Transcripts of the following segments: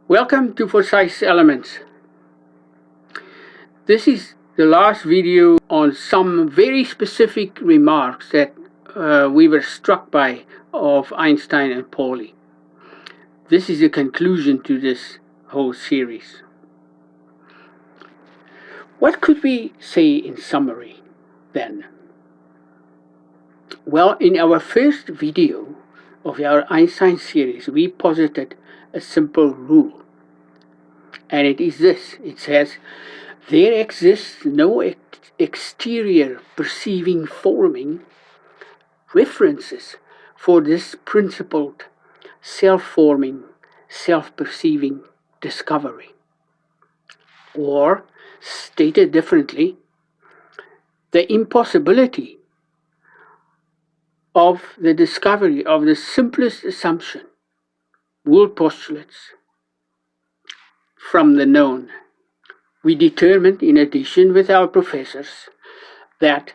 Welcome to Precise Elements. This is the last video on some very specific remarks that we were struck by of Einstein and Pauli. This is a conclusion to this whole series. What could we say in summary then? Well, in our first video of our Einstein series, we posited a simple rule. And it is this. It says, there exists no exterior perceiving forming references for this principled, self-forming, self-perceiving discovery. Or, stated differently, the impossibility of the discovery of the simplest assumption, world postulates, from the known. We determined, in addition with our professors, that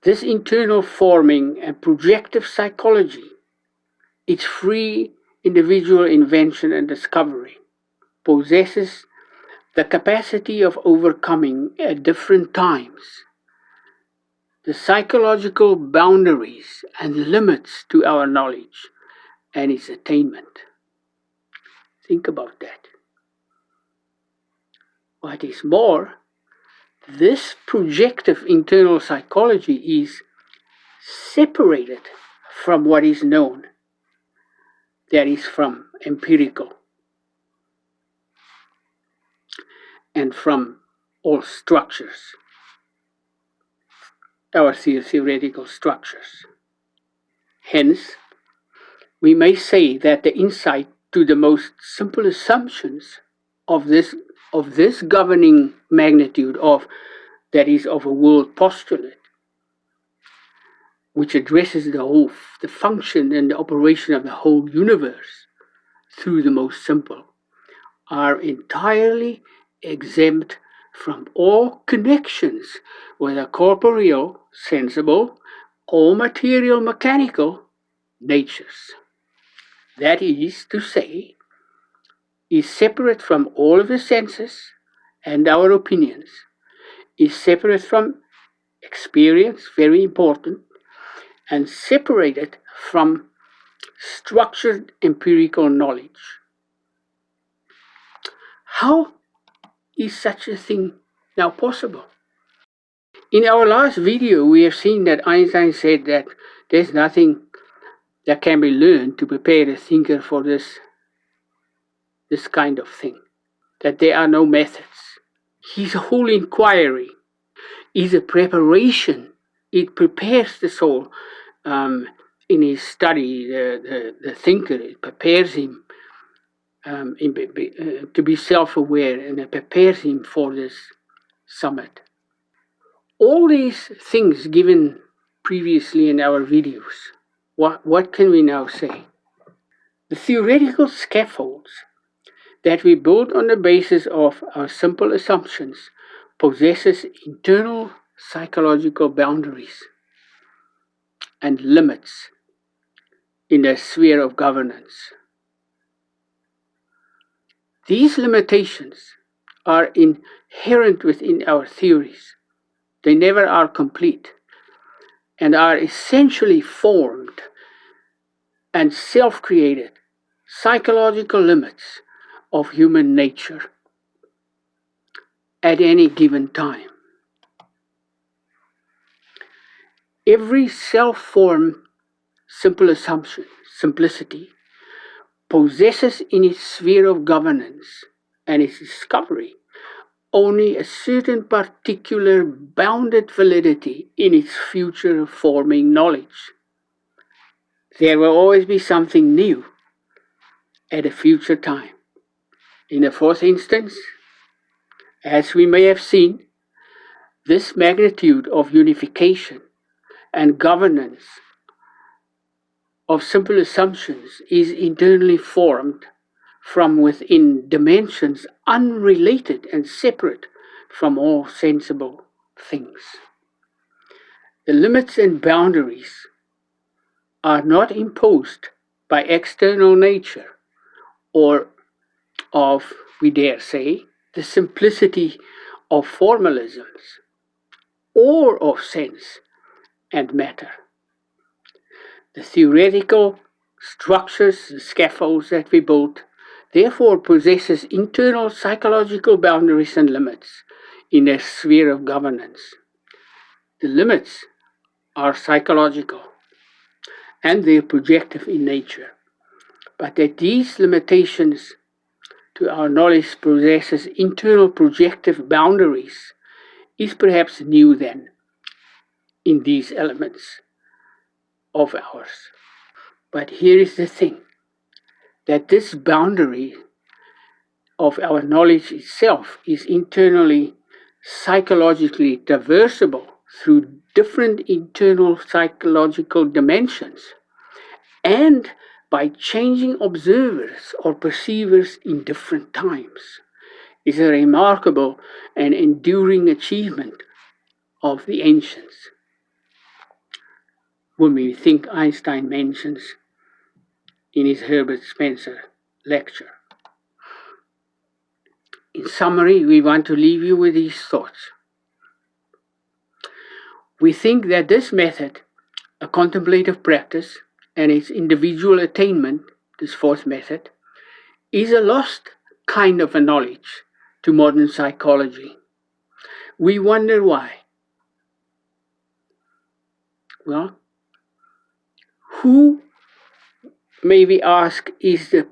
this internal forming and projective psychology, its free individual invention and discovery, possesses the capacity of overcoming at different times the psychological boundaries and limits to our knowledge and its attainment. Think about that. What is more, this projective internal psychology is separated from what is known, that is, from empirical and from all structures, our theoretical structures. Hence, we may say that the insight to the most simple assumptions of this governing magnitude that is of a world postulate, which addresses the function and the operation of the whole universe through the most simple, are entirely exempt from all connections with a corporeal, sensible, or material, mechanical natures. That is to say, is separate from all of the senses and our opinions, is separate from experience, very important, and separated from structured empirical knowledge. How is such a thing now possible? In our last video, we have seen that Einstein said that there's nothing that can be learned to prepare a thinker for this kind of thing, that there are no methods. His whole inquiry is a preparation. It prepares the soul in his study, the thinker. It prepares him to be self-aware, and it prepares him for this summit. All these things given previously in our videos, what can we now say? The theoretical scaffolds that we build on the basis of our simple assumptions possesses internal psychological boundaries and limits in their sphere of governance. These limitations are inherent within our theories. They never are complete and are essentially formed and self-created psychological limits of human nature at any given time. Every self-formed simple assumption, simplicity, possesses in its sphere of governance and its discovery only a certain particular bounded validity in its future forming knowledge. There will always be something new at a future time. In the fourth instance, as we may have seen, this magnitude of unification and governance of simple assumptions is internally formed from within dimensions unrelated and separate from all sensible things. The limits and boundaries are not imposed by external nature or of, we dare say, the simplicity of formalisms or of sense and matter. The theoretical structures, the scaffolds that we build, therefore possesses internal psychological boundaries and limits in their sphere of governance. The limits are psychological and they're projective in nature, but that these limitations to our knowledge possesses internal projective boundaries is perhaps new then in these elements of ours. But here is the thing, that this boundary of our knowledge itself is internally psychologically traversable through different internal psychological dimensions and by changing observers or perceivers in different times is a remarkable and enduring achievement of the ancients, when we think Einstein mentions in his Herbert Spencer lecture. In summary, we want to leave you with these thoughts. We think that this method, a contemplative practice, and its individual attainment, this fourth method, is a lost kind of a knowledge to modern psychology. We wonder why. Well, who, may we ask, is the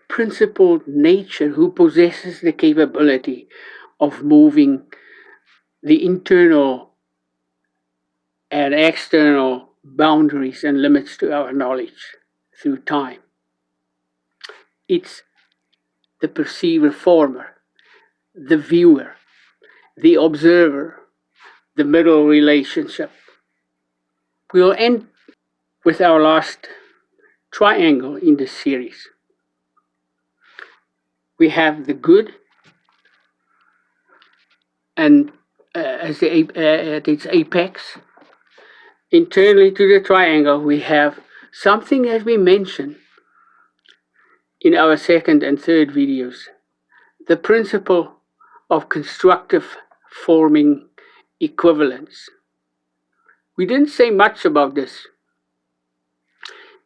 principled nature who possesses the capability of moving the internal and external boundaries and limits to our knowledge through time? It's the perceiver former, the viewer, the observer, the middle relationship. We'll end with our last triangle in this series. We have the good, and at its apex, internally to the triangle, we have something that we mentioned in our second and third videos, the principle of constructive forming equivalence. We didn't say much about this.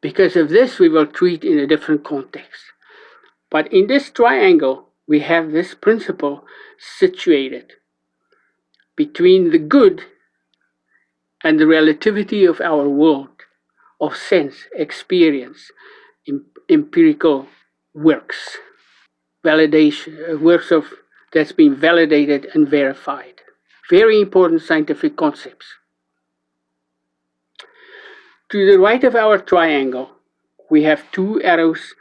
Because of this, we will treat in a different context. But in this triangle, we have this principle situated between the good and the relativity of our world, of sense, experience, empirical works, validation, works of that's been validated and verified. Very important scientific concepts. To the right of our triangle, we have two arrows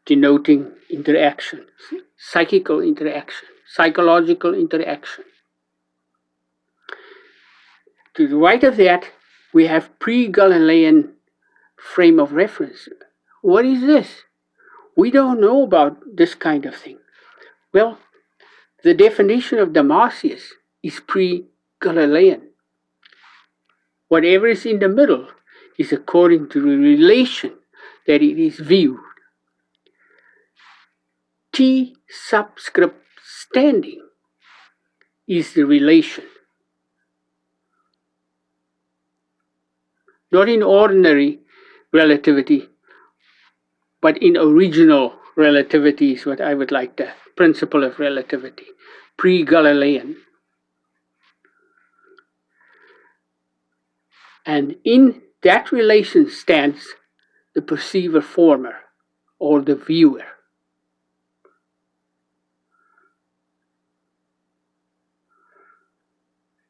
denoting interaction, psychical interaction, psychological interaction. To the right of that, we have pre-Galilean frame of reference. What is this? We don't know about this kind of thing. Well, the definition of Damascus is pre-Galilean. Whatever is in the middle is according to the relation that it is viewed. T subscript standing is the relation. Not in ordinary relativity, but in original relativity is what I would like the principle of relativity, pre-Galilean. And in that relation stands the perceiver former, or the viewer.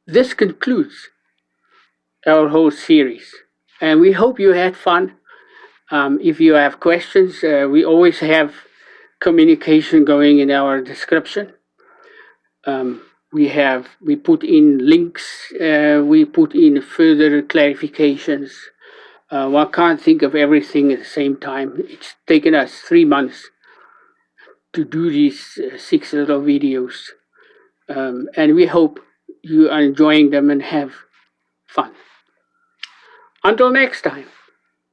This concludes our whole series, and we hope you had fun. If you have questions, we always have communication going in our description. We put in links, we put in further clarifications. One can't think of everything at the same time. It's taken us 3 months to do these 6 little videos, and we hope you are enjoying them and have fun. Until next time.